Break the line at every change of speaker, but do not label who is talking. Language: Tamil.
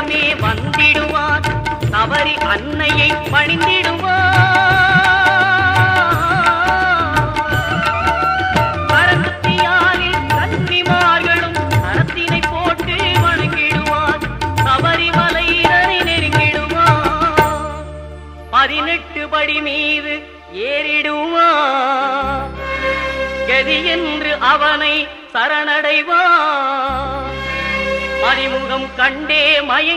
அவனிடமே வந்திடுவான், தவறி அன்னையை பணிந்திடுவான். பரமத்தியாரில் கன்னிமார்களும் கரத்தினை போட்டு வணங்கிடுவான், சபரிமலையினரை நெருங்கிடுவான். 18 படி மீது ஏறிடுவான், கதி என்று அவனை சரணடைவான். அறிமுகம் கண்டே மயங்கி